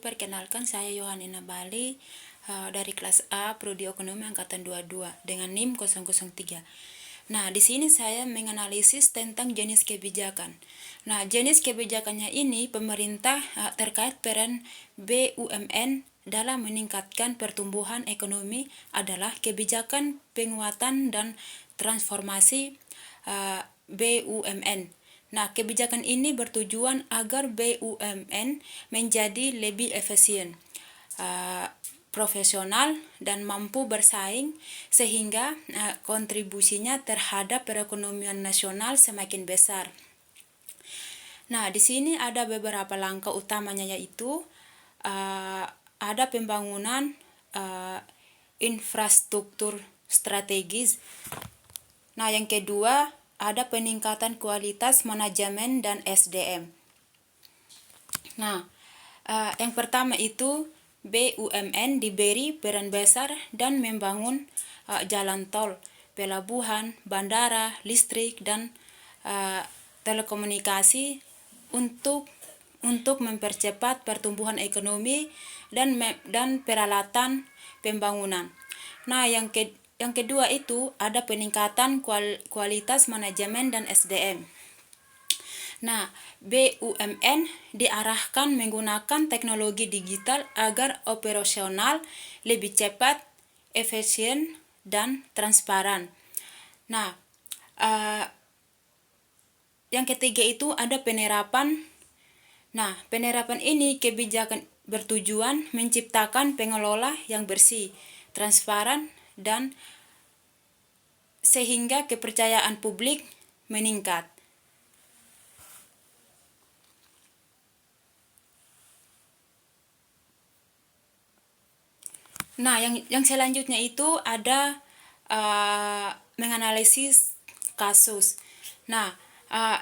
perkenalkan saya Yohanina Bali dari kelas A Prodi Ekonomi angkatan 22 dengan NIM 003. Nah, di sini saya menganalisis tentang jenis kebijakan. Nah, jenis kebijakannya ini pemerintah terkait peran BUMN dalam meningkatkan pertumbuhan ekonomi adalah kebijakan penguatan dan transformasi BUMN. Nah, kebijakan ini bertujuan agar BUMN menjadi lebih efisien, profesional, dan mampu bersaing sehingga kontribusinya terhadap perekonomian nasional semakin besar. Nah, di sini ada beberapa langkah utamanya, yaitu ada pembangunan infrastruktur strategis. Nah, yang kedua ada peningkatan kualitas manajemen dan SDM. Nah, yang pertama itu BUMN diberi peran besar dan membangun jalan tol, pelabuhan, bandara, listrik, dan telekomunikasi untuk mempercepat pertumbuhan ekonomi dan peralatan pembangunan. Nah, yang kedua itu ada peningkatan kualitas manajemen dan SDM. Nah, BUMN diarahkan menggunakan teknologi digital agar operasional lebih cepat, efisien, dan transparan. Nah, yang ketiga itu ada penerapan. Nah, penerapan ini kebijakan bertujuan menciptakan pengelola yang bersih, transparan, dan sehingga kepercayaan publik meningkat. Nah, yang selanjutnya itu ada menganalisis kasus. Nah,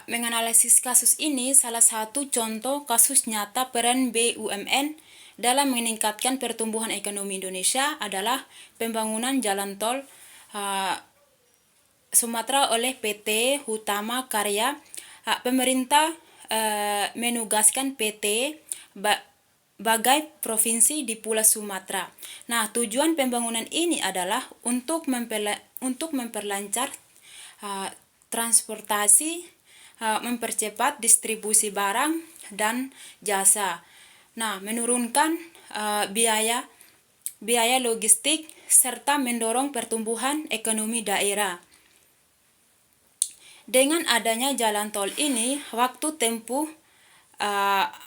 menganalisis kasus ini salah satu contoh kasus nyata peran BUMN dalam meningkatkan pertumbuhan ekonomi Indonesia adalah pembangunan jalan tol Sumatera oleh PT Hutama Karya. Pemerintah menugaskan PT bagai provinsi di Pulau Sumatera. Nah, tujuan pembangunan ini adalah untuk memperlancar transportasi, mempercepat distribusi barang dan jasa. Nah, menurunkan biaya logistik serta mendorong pertumbuhan ekonomi daerah. Dengan adanya jalan tol ini, waktu tempuh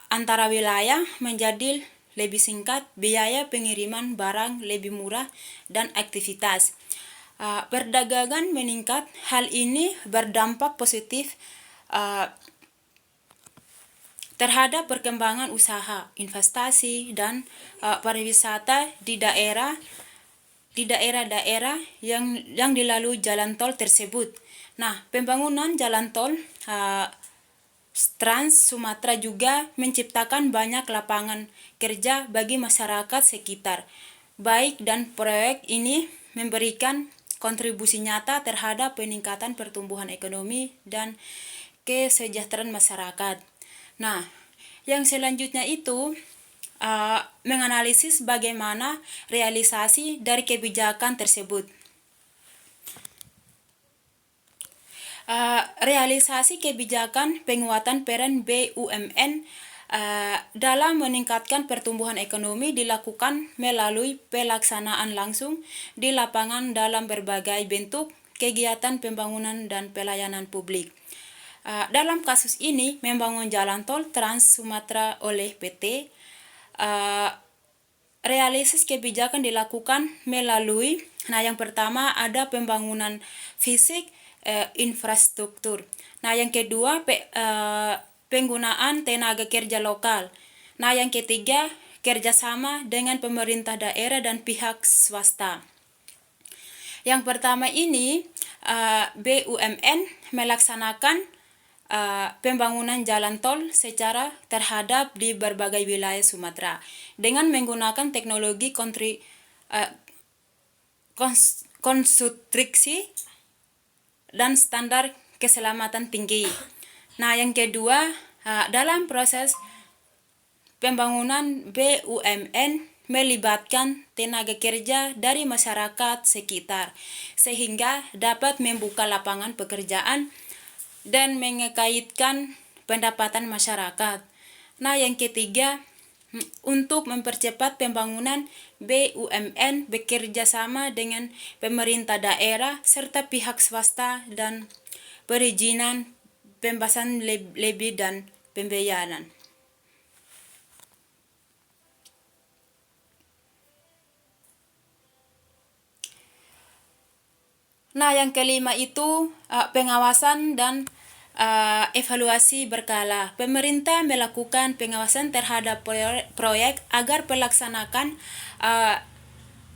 antara wilayah menjadi lebih singkat, biaya pengiriman barang lebih murah, dan aktivitas perdagangan meningkat. Hal ini berdampak positif terhadap perkembangan usaha, investasi, dan pariwisata di daerah-daerah yang dilalui jalan tol tersebut. Nah, pembangunan jalan tol Trans Sumatera juga menciptakan banyak lapangan kerja bagi masyarakat sekitar. Baik, dan proyek ini memberikan kontribusi nyata terhadap peningkatan pertumbuhan ekonomi dan kesejahteraan masyarakat. Nah, yang selanjutnya itu menganalisis bagaimana realisasi dari kebijakan tersebut. Realisasi kebijakan penguatan peran BUMN dalam meningkatkan pertumbuhan ekonomi dilakukan melalui pelaksanaan langsung di lapangan dalam berbagai bentuk kegiatan pembangunan dan pelayanan publik. Dalam kasus ini, membangun jalan tol Trans Sumatera oleh PT, realisasi kebijakan dilakukan melalui, yang pertama ada pembangunan fisik infrastruktur. Nah, yang kedua penggunaan tenaga kerja lokal. Nah, yang ketiga kerjasama dengan pemerintah daerah dan pihak swasta. Yang pertama ini BUMN melaksanakan pembangunan jalan tol secara terhadap di berbagai wilayah Sumatera dengan menggunakan teknologi konstruksi dan standar keselamatan tinggi. Nah, yang kedua dalam proses pembangunan BUMN melibatkan tenaga kerja dari masyarakat sekitar, sehingga dapat membuka lapangan pekerjaan dan mengkaitkan pendapatan masyarakat. Nah, yang ketiga, untuk mempercepat pembangunan BUMN bekerja sama dengan pemerintah daerah serta pihak swasta dan perizinan pembebasan lebih dan pembiayaan. Nah, yang kelima itu pengawasan dan evaluasi berkala. Pemerintah melakukan pengawasan terhadap proyek agar pelaksanaan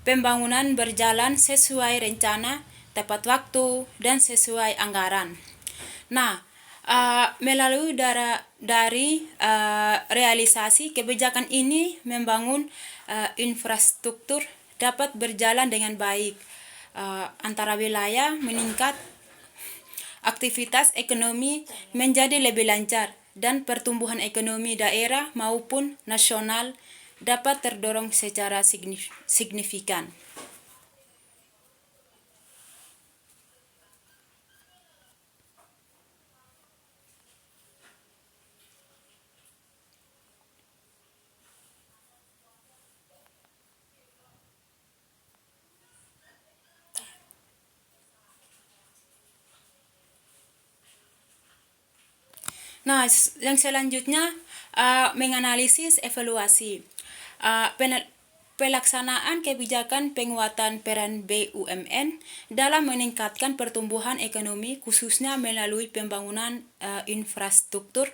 pembangunan berjalan sesuai rencana, tepat waktu, dan sesuai anggaran. Nah, melalui dari realisasi kebijakan ini membangun infrastruktur dapat berjalan dengan baik. Antara wilayah meningkat, aktivitas ekonomi menjadi lebih lancar, dan pertumbuhan ekonomi daerah maupun nasional dapat terdorong secara signifikan. Nah, yang selanjutnya menganalisis evaluasi. Pelaksanaan kebijakan penguatan peran BUMN dalam meningkatkan pertumbuhan ekonomi khususnya melalui pembangunan infrastruktur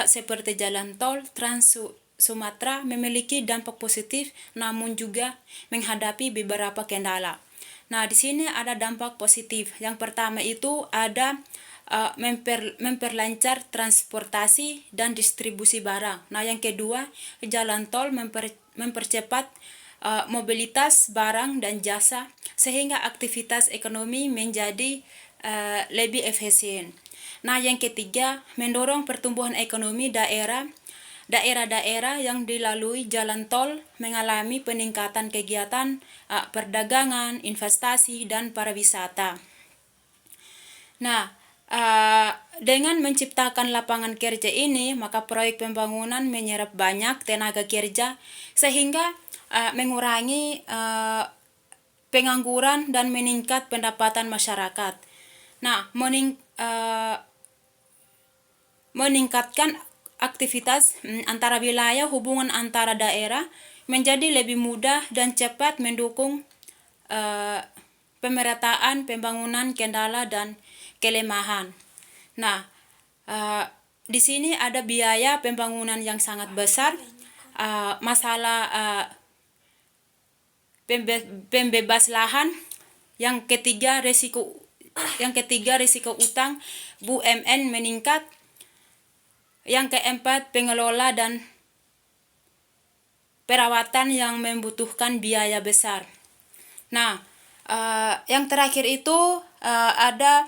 seperti jalan tol Trans Sumatera memiliki dampak positif namun juga menghadapi beberapa kendala. Nah, di sini ada dampak positif. Yang pertama itu ada memperlancar transportasi dan distribusi barang. Nah, yang kedua, jalan tol mempercepat mobilitas barang dan jasa sehingga aktivitas ekonomi menjadi lebih efisien. Nah, yang ketiga, mendorong pertumbuhan ekonomi daerah-daerah yang dilalui jalan tol mengalami peningkatan kegiatan perdagangan, investasi, dan pariwisata. Nah, dengan menciptakan lapangan kerja ini, maka proyek pembangunan menyerap banyak tenaga kerja sehingga mengurangi pengangguran dan meningkat pendapatan masyarakat. Nah, meningkatkan aktivitas antara wilayah, hubungan antara daerah menjadi lebih mudah dan cepat mendukung pemerataan pembangunan kendala dan kelemahan. Nah, di sini ada biaya pembangunan yang sangat besar, masalah pembebas lahan, yang ketiga risiko utang BUMN meningkat, yang keempat pengelola dan perawatan yang membutuhkan biaya besar. Nah, yang terakhir itu ada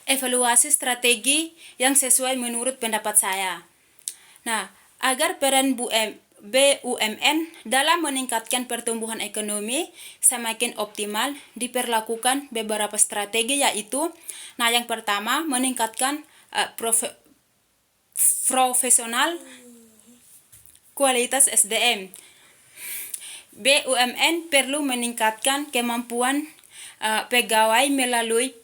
evaluasi strategi yang sesuai menurut pendapat saya. Nah, agar peran BUMN dalam meningkatkan pertumbuhan ekonomi semakin optimal diperlakukan beberapa strategi, yaitu yang pertama meningkatkan profesional kualitas SDM. BUMN perlu meningkatkan kemampuan pegawai melalui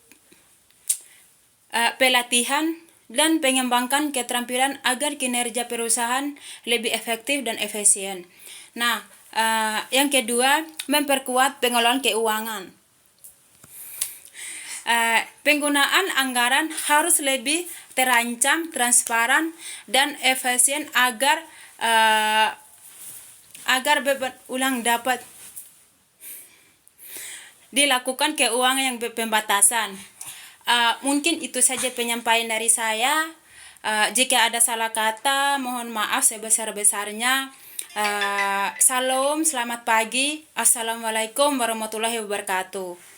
pelatihan dan mengembangkan keterampilan agar kinerja perusahaan lebih efektif dan efisien. Nah, yang kedua, memperkuat pengelolaan keuangan. Penggunaan anggaran harus lebih terancam, transparan, dan efisien agar beban ulang dapat dilakukan keuangan yang pembatasan. Mungkin itu saja penyampaian dari saya. Jika ada salah kata, mohon maaf sebesar-besarnya. Salam, selamat pagi. Assalamualaikum warahmatullahi wabarakatuh.